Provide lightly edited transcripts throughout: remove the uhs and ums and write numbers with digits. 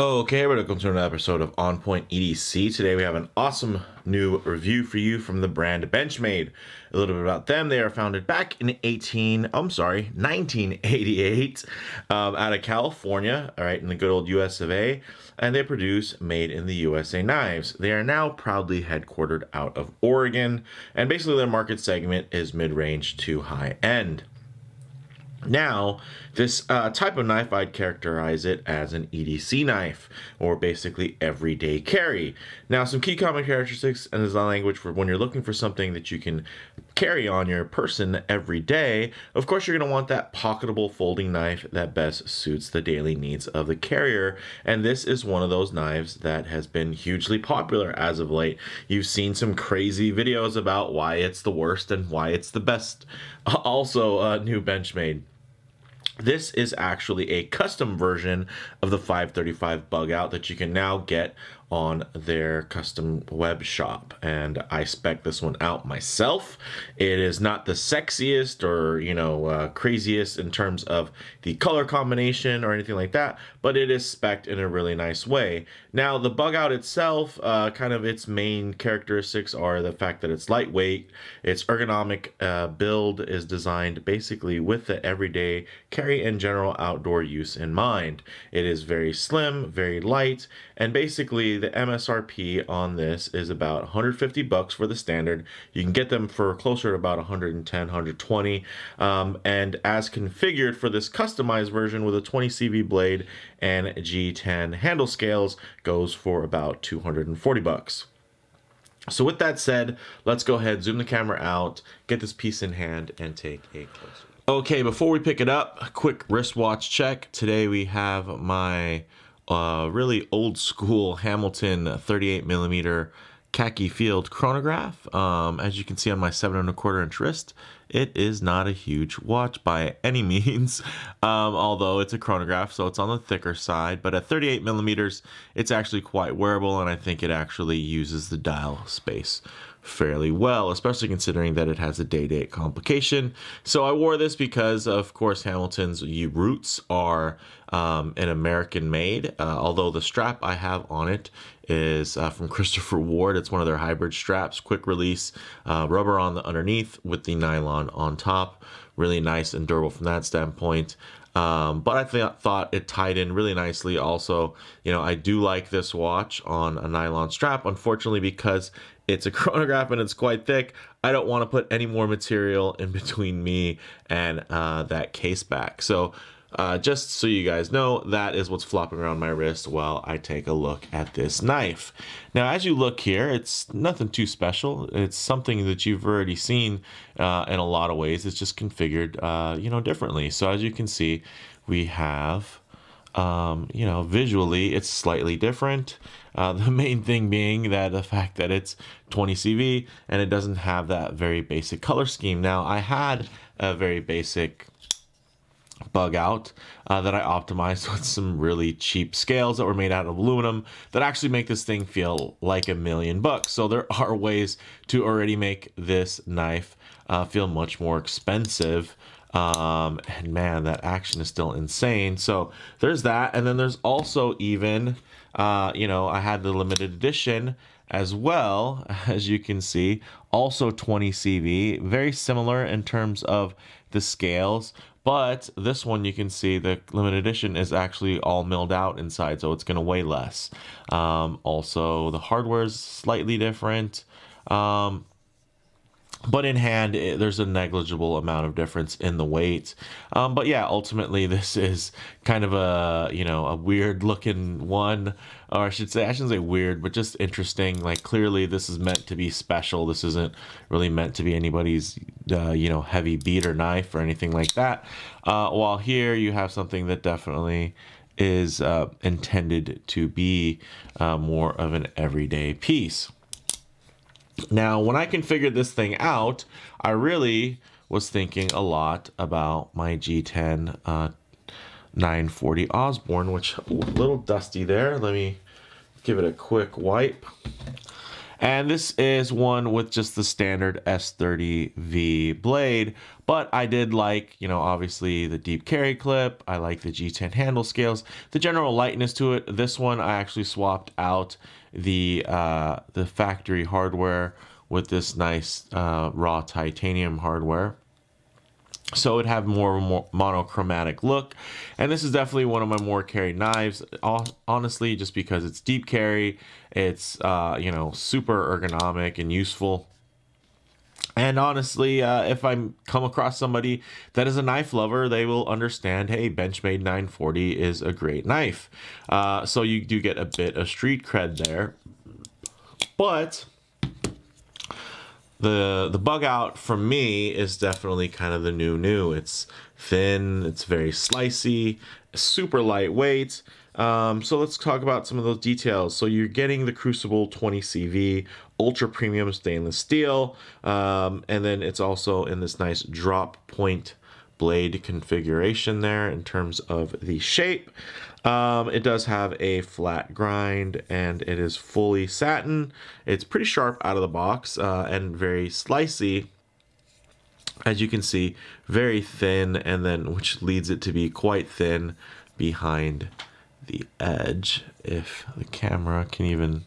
Okay, welcome to another episode of On Point EDC. Today we have an awesome new review for you from the brand Benchmade. A little bit about them. They are founded back in 1988 out of California, all right, in the good old US of A, and they produce made in the USA knives. They are now proudly headquartered out of Oregon, and basically their market segment is mid-range to high-end. Now, this type of knife, I'd characterize it as an EDC knife, or basically everyday carry. Now, some key common characteristics and design language for when you're looking for something that you can carry on your person every day. Of course, you're going to want that pocketable folding knife that best suits the daily needs of the carrier. And this is one of those knives that has been hugely popular as of late. You've seen some crazy videos about why it's the worst and why it's the best. Also, new Benchmade. This is actually a custom version of the 535 Bugout that you can now get on their custom web shop, and I spec this one out myself. It is not the sexiest or craziest in terms of the color combination or anything like that, but it is spec'd in a really nice way. Now, the Bugout itself, kind of its main characteristics are the fact that it's lightweight, its ergonomic build is designed basically with the everyday carry and general outdoor use in mind. It is very slim, very light, and basically the MSRP on this is about 150 bucks for the standard. You can get them for closer to about 110, 120. And as configured for this customized version with a 20 CV blade and G-10 handle scales goes for about 240 bucks. So with that said, let's go ahead, zoom the camera out, get this piece in hand, and take a closer. Okay, before we pick it up, a quick wristwatch check. Today we have my really old school Hamilton 38 millimeter khaki field chronograph. As you can see on my 7¼ inch wrist, it is not a huge watch by any means, although it's a chronograph, so it's on the thicker side. But at 38 millimeters, it's actually quite wearable, and I think it actually uses the dial space fairly well, especially considering that it has a day-date complication. So I wore this because, of course, Hamilton's roots are an American made, although the strap I have on it is from Christopher Ward. It's one of their hybrid straps, quick release, rubber on the underneath with the nylon on top. Really nice and durable from that standpoint. But I thought it tied in really nicely. Also, I do like this watch on a nylon strap. Unfortunately, because it's a chronograph and it's quite thick, I don't want to put any more material in between me and that case back. So just so you guys know, that is what's flopping around my wrist while I take a look at this knife. Now, as you look here, it's nothing too special. It's something that you've already seen in a lot of ways. It's just configured, differently. So as you can see, we have, visually, it's slightly different. The main thing being that the fact that it's 20 CV and it doesn't have that very basic color scheme. Now, I had a very basic Bugout that I optimized with some really cheap scales that were made out of aluminum that actually make this thing feel like $1,000,000. So there are ways to already make this knife feel much more expensive. And man, that action is still insane. So there's that. And then there's also even, I had the limited edition as well, as you can see, also 20 CV, very similar in terms of the scales. But this one, you can see the limited edition is actually all milled out inside, so it's going to weigh less. Also, the hardware is slightly different. But in hand, there's a negligible amount of difference in the weight. But yeah, ultimately, this is kind of a weird looking one, or I shouldn't say weird, but just interesting. Like, clearly this is meant to be special. This isn't really meant to be anybody's, heavy beater knife or anything like that. While here you have something that definitely is intended to be more of an everyday piece. Now, when I configured this thing out, I really was thinking a lot about my G-10 940 Osborne, which a little dusty there. Let me give it a quick wipe. And this is one with just the standard S30V blade, but I did like, you know, obviously the deep carry clip. I like the G10 handle scales, the general lightness to it. This one I actually swapped out the factory hardware with this nice raw titanium hardware, so it'd have more of a monochromatic look. And this is definitely one of my more carried knives, honestly, just because it's deep carry. It's you know, super ergonomic and useful. And honestly, if I come across somebody that is a knife lover, they will understand, hey, Benchmade 940 is a great knife. So you do get a bit of street cred there. But the Bugout for me is definitely kind of the new. It's thin, it's very slicey, super lightweight. So let's talk about some of those details. So you're getting the Crucible 20CV ultra premium stainless steel, and then it's also in this nice drop point blade configuration there in terms of the shape. It does have a flat grind, and it is fully satin. It's pretty sharp out of the box, and very slicey. As you can see, very thin, and then which leads it to be quite thin behind the edge, if the camera can even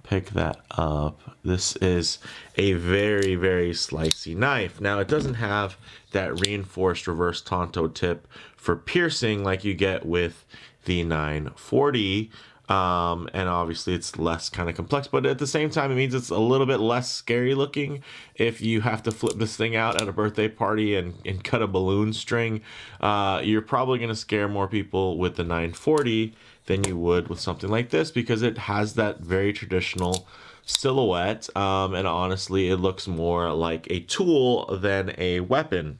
pick that up. This is a very, very slicey knife. Now, it doesn't have that reinforced reverse Tonto tip for piercing like you get with the 940, and obviously it's less kind of complex, but at the same time it means it's a little bit less scary looking. If you have to flip this thing out at a birthday party and cut a balloon string, you're probably going to scare more people with the 940 than you would with something like this, because it has that very traditional silhouette, and honestly it looks more like a tool than a weapon.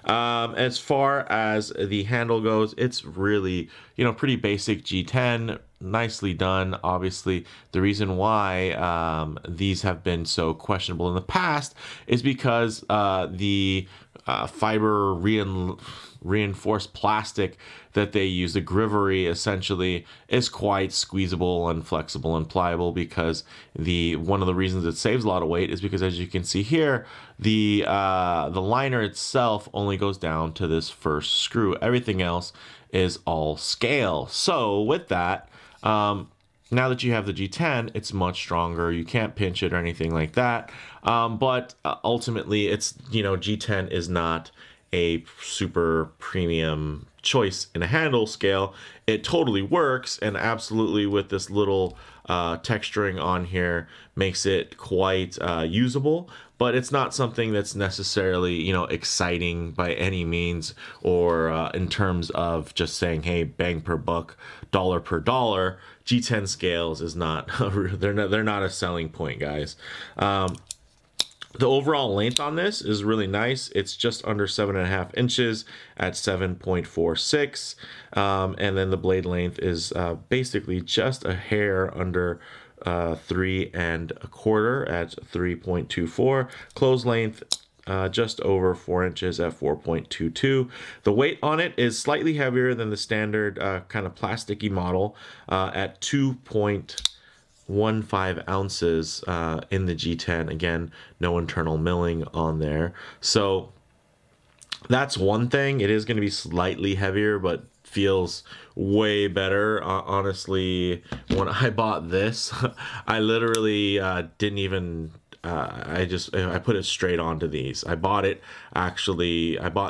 As far as the handle goes, it's really, you know, pretty basic G10, nicely done. Obviously, the reason why these have been so questionable in the past is because the fiber reinforced plastic that they use, the grivery essentially, is quite squeezable and flexible and pliable, because one of the reasons it saves a lot of weight is because, as you can see here, the liner itself only goes down to this first screw. Everything else is all scale. So with that, now that you have the G10, it's much stronger. You can't pinch it or anything like that. But ultimately, it's, you know, G10 is not a super premium choice in a handle scale. It totally works, and absolutely with this little texturing on here makes it quite usable, but it's not something that's necessarily, you know, exciting by any means, or in terms of just saying, hey, bang per buck, dollar per dollar. G10 scales is not they're not a selling point, guys. The overall length on this is really nice. It's just under 7.5 inches at 7.46. And then the blade length is basically just a hair under 3 1/4 at 3.24. Close length just over 4 inches at 4.22. The weight on it is slightly heavier than the standard kind of plasticky model at 2.15 ounces in the G10. Again, no internal milling on there. So that's one thing. It is going to be slightly heavier, but feels way better. Honestly, when I bought this, I literally didn't even I put it straight onto these. I bought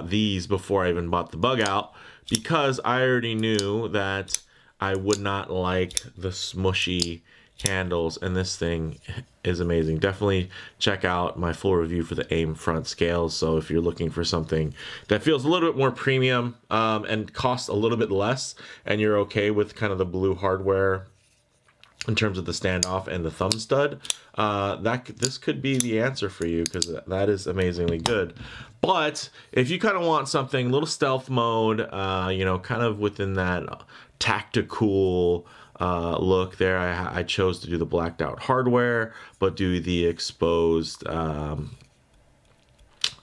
these before I even bought the Bugout, because I already knew that I would not like the smushy handles, and this thing is amazing. Definitely check out my full review for the AIM front scales. So if you're looking for something that feels a little bit more premium and costs a little bit less, and you're okay with kind of the blue hardware in terms of the standoff and the thumb stud, this could be the answer for you, because that is amazingly good. But if you kind of want something a little stealth mode, you know, kind of within that tactical look there, I chose to do the blacked out hardware, but do the exposed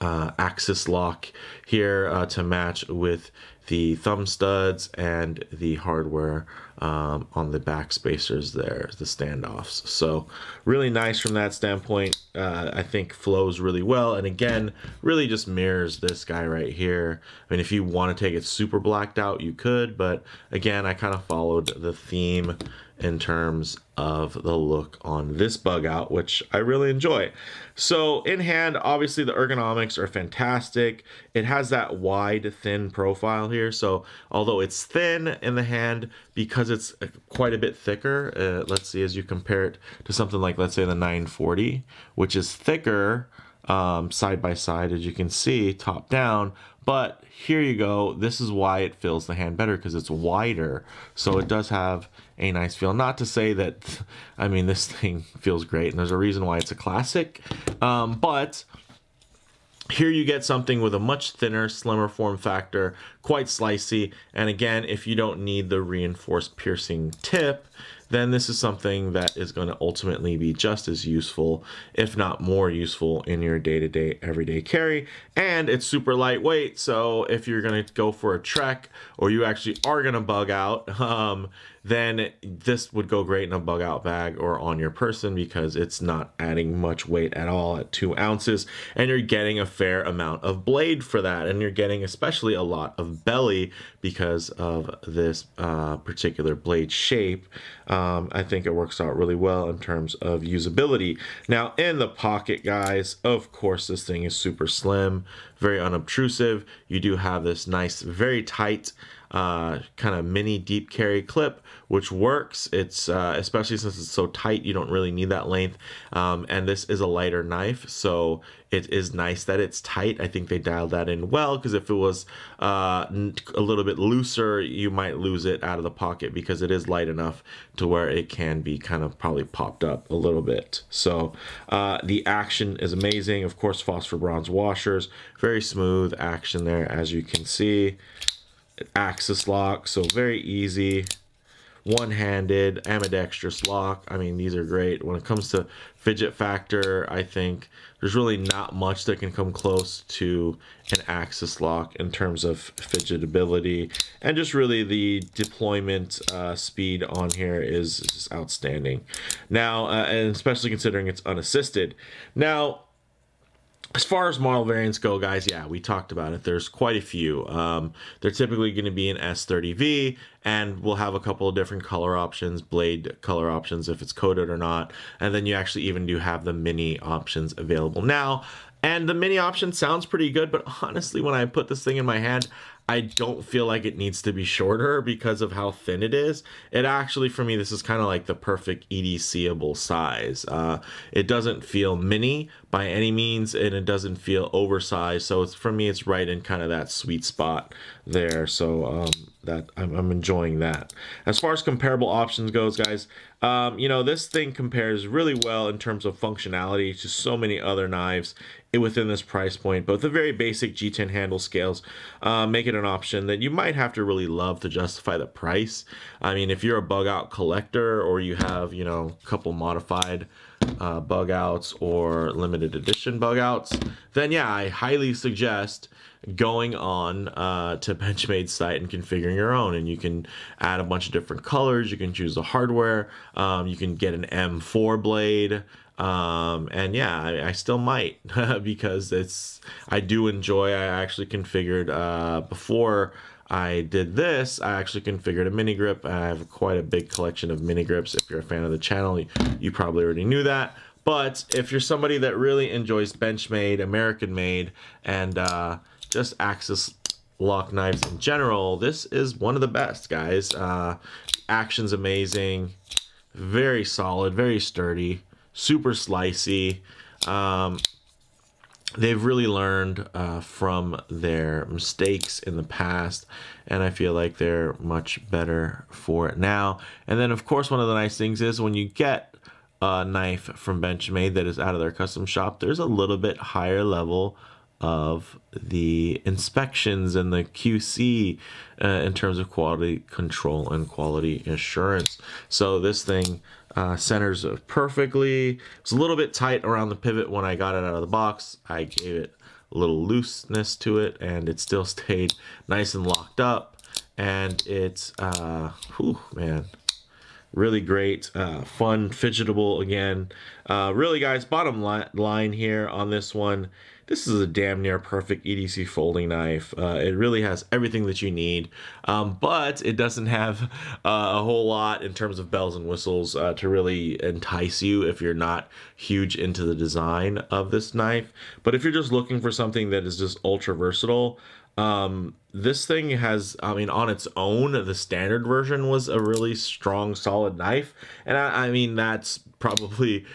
axis lock here to match with the thumb studs and the hardware on the back spacers there, the standoffs. So really nice from that standpoint. I think flows really well, and again, really just mirrors this guy right here. I mean, if you want to take it super blacked out, you could, but again, I kind of followed the theme in terms of the look on this bug out, which I really enjoy. So in hand, obviously the ergonomics are fantastic. It has that wide, thin profile here. So although it's thin in the hand, because it's quite a bit thicker, let's see, as you compare it to something like, let's say the 940, which is thicker side by side, as you can see, top down. But here you go. This is why it fills the hand better, because it's wider. So it does have a nice feel. Not to say that, I mean, this thing feels great, and there's a reason why it's a classic. But here you get something with a much thinner, slimmer form factor, quite slicey. And again, if you don't need the reinforced piercing tip, then this is something that is going to ultimately be just as useful, if not more useful, in your day-to-day, everyday carry. And it's super lightweight, so if you're going to go for a trek, or you actually are going to bug out, then this would go great in a bug out bag or on your person, because it's not adding much weight at all at 2 ounces, and you're getting a fair amount of blade for that, and you're getting especially a lot of belly because of this particular blade shape. I think it works out really well in terms of usability. Now in the pocket, guys, of course this thing is super slim, very unobtrusive. You do have this nice, very tight kind of mini deep carry clip, which works. It's especially since it's so tight, you don't really need that length. And this is a lighter knife, so it is nice that it's tight. I think they dialed that in well, because if it was a little bit looser, you might lose it out of the pocket, because it is light enough to where it can be kind of probably popped up a little bit. So the action is amazing. Of course, phosphor bronze washers, very smooth action there, as you can see. Axis lock, so very easy. One-handed, ambidextrous lock. I mean, these are great. When it comes to fidget factor, I think there's really not much that can come close to an axis lock in terms of fidgetability, and just really the deployment speed on here is just outstanding. Now, and especially considering it's unassisted. Now, as far as model variants go, guys, yeah, we talked about it. There's quite a few. They're typically going to be an S30V, and we'll have a couple of different color options, blade color options, if it's coated or not. And then you actually even do have the mini options available now. And the mini option sounds pretty good, but honestly, when I put this thing in my hand, I don't feel like it needs to be shorter because of how thin it is. It actually, for me, this is kind of like the perfect EDC-able size. It doesn't feel mini by any means, and it doesn't feel oversized. So it's, for me, it's right in kind of that sweet spot there. So that I'm enjoying that. As far as comparable options goes, guys, you know, this thing compares really well in terms of functionality to so many other knives within this price point, but the very basic G-10 handle scales make it an option that you might have to really love to justify the price. I mean, if you're a bug out collector, or you have, you know, a couple modified bug outs or limited edition bug outs, then yeah, I highly suggest going on to Benchmade's site and configuring your own. And you can add a bunch of different colors, you can choose the hardware, you can get an M4 blade, and yeah, I still might because I do enjoy. I actually configured before I did this, I actually configured a mini grip. I have quite a big collection of mini grips. If you're a fan of the channel, you probably already knew that. But if you're somebody that really enjoys Benchmade, American made, and just axis lock knives in general, this is one of the best, guys. Action's amazing, very solid, very sturdy, super slicey. They've really learned from their mistakes in the past, and I feel like they're much better for it now. And then, of course, one of the nice things is when you get a knife from Benchmade that is out of their custom shop, there's a little bit higher level of the inspections and the QC in terms of quality control and quality assurance. So this thing centers perfectly. It's a little bit tight around the pivot when I got it out of the box. I gave it a little looseness to it, and it still stayed nice and locked up. And it's, whew, man, really great, fun, fidgetable again. Really, guys, bottom line here on this one, this is a damn near perfect EDC folding knife. It really has everything that you need, but it doesn't have a whole lot in terms of bells and whistles to really entice you if you're not huge into the design of this knife. But if you're just looking for something that is just ultra versatile, this thing has, I mean, on its own, the standard version was a really strong, solid knife. And I mean, that's probably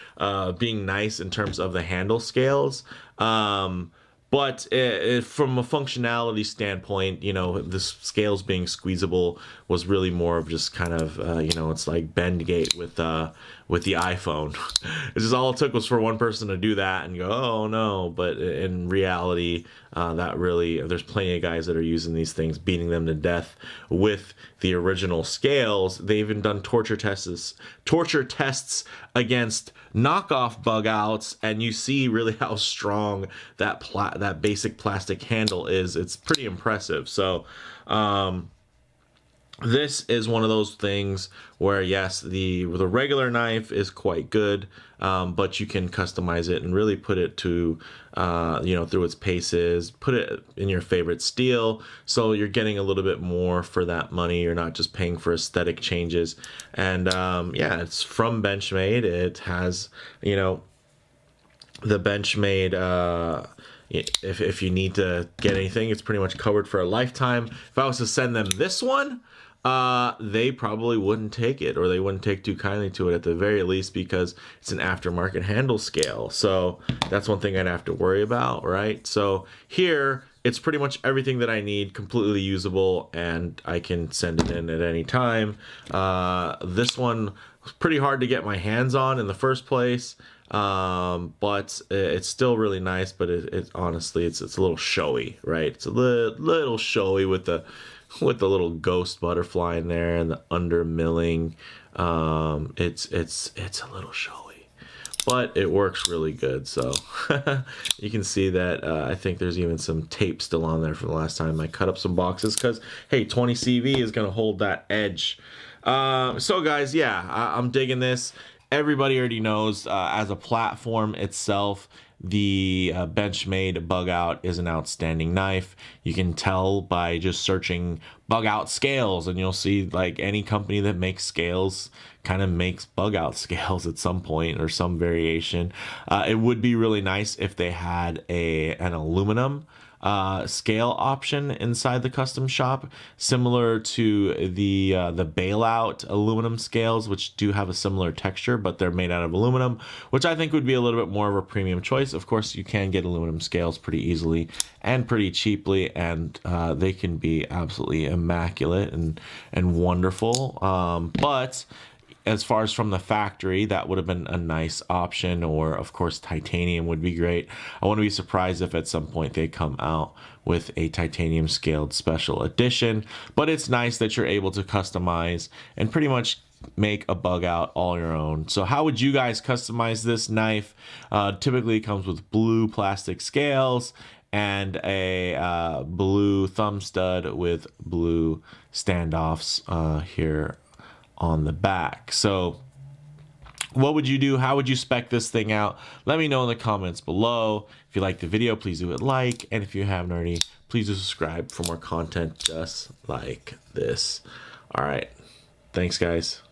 being nice in terms of the handle scales. But from a functionality standpoint, you know, the scales being squeezable was really more of just kind of, you know, it's like Bendgate with the iPhone. It's just all it took was for one person to do that and go, oh no. But in reality, that really, there's plenty of guys that are using these things, beating them to death with the original scales. They even done torture tests against knockoff Bugouts, and you see really how strong that basic plastic handle is. It's pretty impressive. So this is one of those things where, yes, the regular knife is quite good, but you can customize it and really put it to, you know, through its paces, put it in your favorite steel, so you're getting a little bit more for that money. You're not just paying for aesthetic changes. And yeah, it's from Benchmade. It has, you know, the Benchmade, if you need to get anything, it's pretty much covered for a lifetime. If I was to send them this one, they probably wouldn't take it, or they wouldn't take too kindly to it at the very least, because it's an aftermarket handle scale. So that's one thing I'd have to worry about, right? So here, it's pretty much everything that I need, completely usable, and I can send it in at any time. This one was pretty hard to get my hands on in the first place, but it's still really nice. But it honestly, it's a little showy, right? It's a little showy with the little ghost butterfly in there and the under milling. It's a little showy, but it works really good. So you can see that I think there's even some tape still on there from the last time I cut up some boxes, because hey, 20 CV is going to hold that edge. So guys, yeah, I'm digging this. Everybody already knows, as a platform itself, the Benchmade Bugout is an outstanding knife. You can tell by just searching Bugout scales, and you'll see like any company that makes scales kind of makes Bugout scales at some point or some variation. It would be really nice if they had an aluminum scale option inside the custom shop, similar to the bailout aluminum scales, which do have a similar texture, but they're made out of aluminum, which I think would be a little bit more of a premium choice. Of course, you can get aluminum scales pretty easily and pretty cheaply, and they can be absolutely immaculate and wonderful. But as far as from the factory, that would have been a nice option, or of course titanium would be great. I wouldn't be surprised if at some point they come out with a titanium scaled special edition, but it's nice that you're able to customize and pretty much make a Bugout all your own. So how would you guys customize this knife? Typically it comes with blue plastic scales and a blue thumb stud with blue standoffs here on the back. So what would you do? How would you spec this thing out? Let me know in the comments below. If you liked the video, please do it like, and if you haven't already, please do subscribe for more content just like this. All right, thanks guys.